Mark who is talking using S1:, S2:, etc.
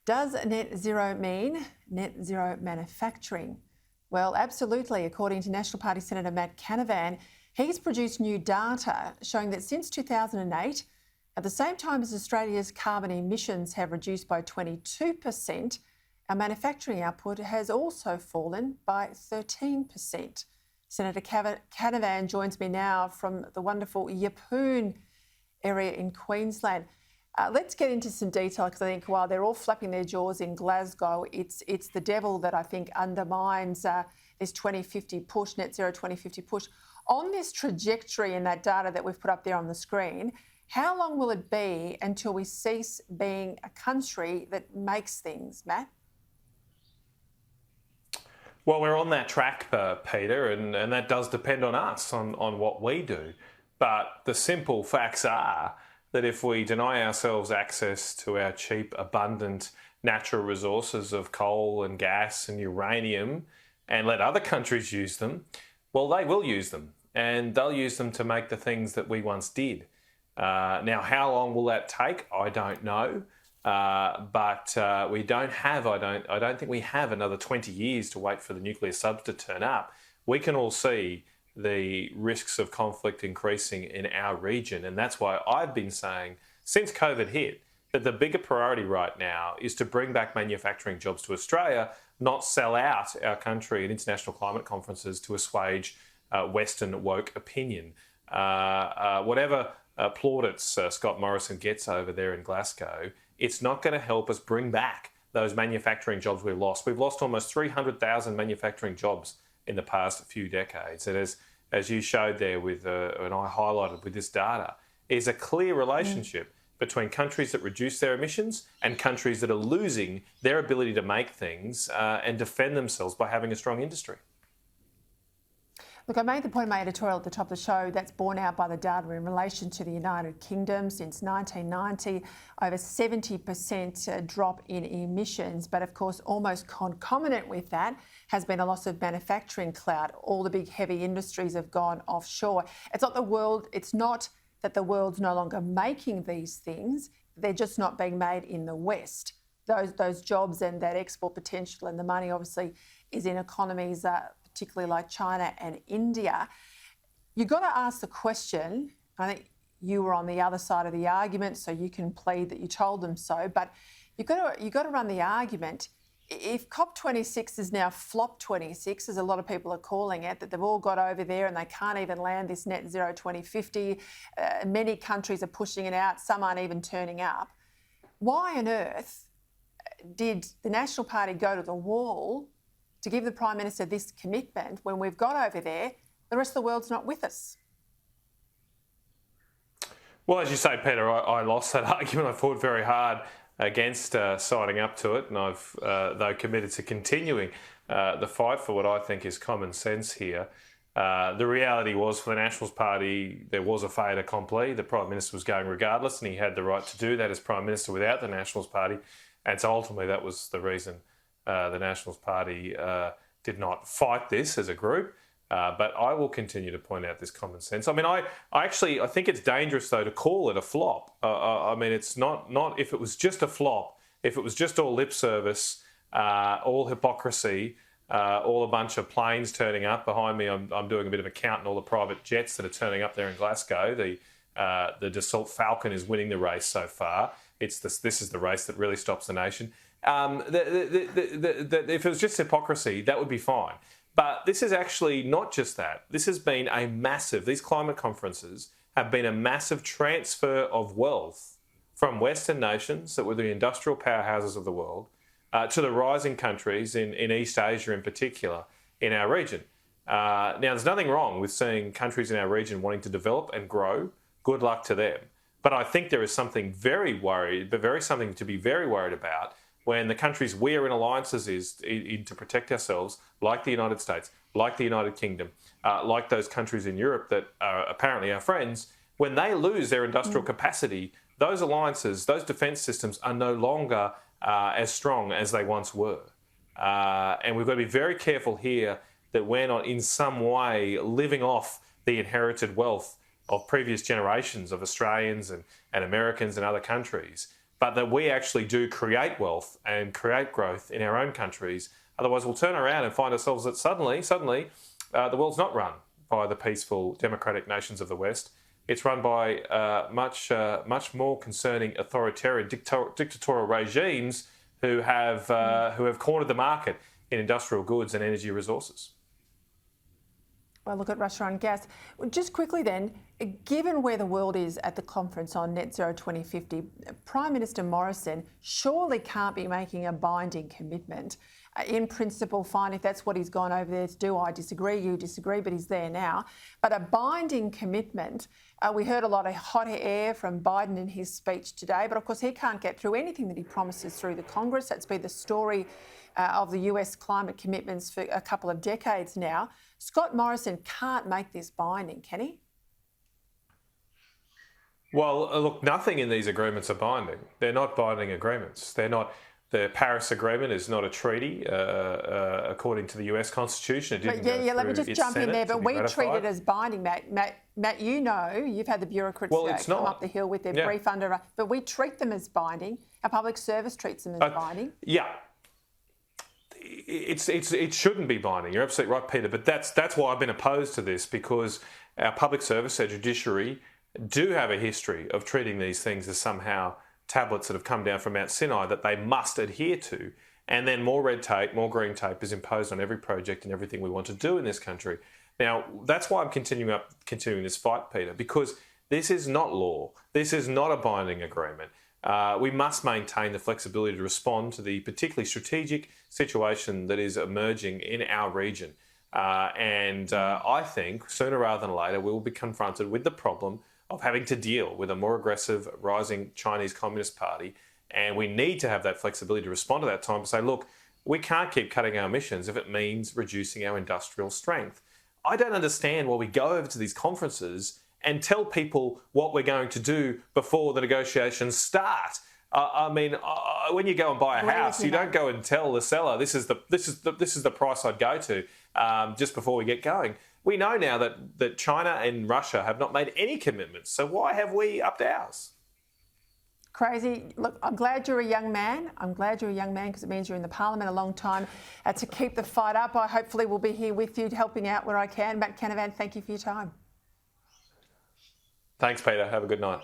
S1: Does net zero mean net zero manufacturing? Well, absolutely. According to National Party Senator Matt Canavan, he's produced new data showing that since 2008, at the same time as Australia's carbon emissions have reduced by 22%, our manufacturing output has also fallen by 13%. Senator Canavan joins me now from the wonderful Yeppoon area in Queensland. Let's get into some detail, because I think while they're all flapping their jaws in Glasgow, it's the devil that I think undermines this 2050 push, net zero 2050 push. On this trajectory and that data that we've put up there on the screen, how long will it be until we cease being a country that makes things, Matt?
S2: Well, we're on that track, Peter, and that does depend on us, on what we do. But the simple facts are that if we deny ourselves access to our cheap, abundant natural resources of coal and gas and uranium and let other countries use them, well, they will use them, and they'll use them to make the things that we once did. Now, how long will that take? I don't know. But we don't have, I don't think we have another 20 years to wait for the nuclear subs to turn up. We can all see the risks of conflict increasing in our region. And that's why I've been saying since COVID hit that the bigger priority right now is to bring back manufacturing jobs to Australia, not sell out our country at international climate conferences to assuage Western woke opinion. Whatever plaudits Scott Morrison gets over there in Glasgow, it's not going to help us bring back those manufacturing jobs we've lost. We've lost almost 300,000 manufacturing jobs in the past few decades. And as you showed there with, and I highlighted with this data, is a clear relationship between countries that reduce their emissions and countries that are losing their ability to make things and defend themselves by having a strong industry.
S1: Look, I made the point in my editorial at the top of the show that's borne out by the data in relation to the United Kingdom. Since 1990, over 70% drop in emissions. But of course, almost concomitant with that has been a loss of manufacturing clout. All the big heavy industries have gone offshore. It's not that the world's no longer making these things. They're just not being made in the West. Those jobs and that export potential and the money obviously is in economies particularly like China and India. You've got to ask the question, I think you were on the other side of the argument, so you can plead that you told them so, but you've got to run the argument. If COP26 is now flop 26, as a lot of people are calling it, that they've all got over there and they can't even land this net zero 2050, many countries are pushing it out, some aren't even turning up. Why on earth did the National Party go to the wall to give the Prime Minister this commitment when we've got over there, the rest of the world's not with us?
S2: Well, as you say, Peter, I lost that argument. I fought very hard against signing up to it, and I've, though, committed to continuing the fight for what I think is common sense here. The reality was, for the Nationals Party, there was a fait accompli. The Prime Minister was going regardless, and he had the right to do that as Prime Minister without the Nationals Party. And so ultimately that was the reason the Nationals Party did not fight this as a group, but I will continue to point out this common sense. I mean, I think it's dangerous, though, to call it a flop. I mean, it's not if it was just a flop, if it was just all lip service, all hypocrisy, all a bunch of planes turning up. Behind me, I'm doing a bit of a count on all the private jets that are turning up there in Glasgow. The Dassault Falcon is winning the race so far. This is the race that really stops the nation. If it was just hypocrisy, that would be fine. But this is actually not just that. This has been these climate conferences have been a massive transfer of wealth from Western nations that were the industrial powerhouses of the world to the rising countries in East Asia in particular, in our region. Now, there's nothing wrong with seeing countries in our region wanting to develop and grow. Good luck to them. But I think there is something something to be very worried about when the countries we are in alliances in to protect ourselves, like the United States, like the United Kingdom, like those countries in Europe that are apparently our friends, when they lose their industrial capacity, those alliances, those defence systems are no longer as strong as they once were. And we've got to be very careful here that we're not in some way living off the inherited wealth of previous generations of Australians and Americans and other countries. but that we actually do create wealth and create growth in our own countries. Otherwise, we'll turn around and find ourselves that suddenly, the world's not run by the peaceful democratic nations of the West. It's run by much more concerning authoritarian dictatorial regimes who have cornered the market in industrial goods and energy resources.
S1: Well, look at Russia and gas. Just quickly then, given where the world is at the conference on net zero 2050, Prime Minister Morrison surely can't be making a binding commitment. In principle, fine, if that's what he's gone over there to do. I disagree, you disagree, but he's there now. But a binding commitment, we heard a lot of hot air from Biden in his speech today, but of course he can't get through anything that he promises through the Congress. That's been the story of the US climate commitments for a couple of decades now. Scott Morrison can't make this binding, can he?
S2: Well, look, nothing in these agreements are binding. They're not binding agreements. They're not. The Paris Agreement is not a treaty, according to the US Constitution. It didn't go
S1: let me
S2: through
S1: just
S2: its
S1: jump in
S2: Senate
S1: there.
S2: to
S1: But
S2: be
S1: we treat
S2: ratified.
S1: it as binding, Matt, you know, you've had the bureaucrats come up the hill with their brief under, but we treat them as binding. Our public service treats them as binding.
S2: Yeah. It shouldn't be binding. You're absolutely right, Peter. But that's why I've been opposed to this, because our public service, our judiciary, do have a history of treating these things as somehow tablets that have come down from Mount Sinai that they must adhere to. And then more red tape, more green tape is imposed on every project and everything we want to do in this country. Now, that's why I'm continuing this fight, Peter, because this is not law. This is not a binding agreement. We must maintain the flexibility to respond to the particularly strategic situation that is emerging in our region. I think sooner rather than later, we will be confronted with the problem of having to deal with a more aggressive, rising Chinese Communist Party. And we need to have that flexibility to respond to that time and say, look, we can't keep cutting our emissions if it means reducing our industrial strength. I don't understand why we go over to these conferences and tell people what we're going to do before the negotiations start. When you go and buy a house, you don't go and tell the seller this is the price I'd go to just before we get going. We know now that China and Russia have not made any commitments, so why have we upped ours?
S1: Crazy. Look, I'm glad you're a young man. I'm glad you're a young man because it means you're in the parliament a long time to keep the fight up. I hopefully will be here with you, helping out where I can. Matt Canavan, thank you for your time.
S2: Thanks, Peter. Have a good night.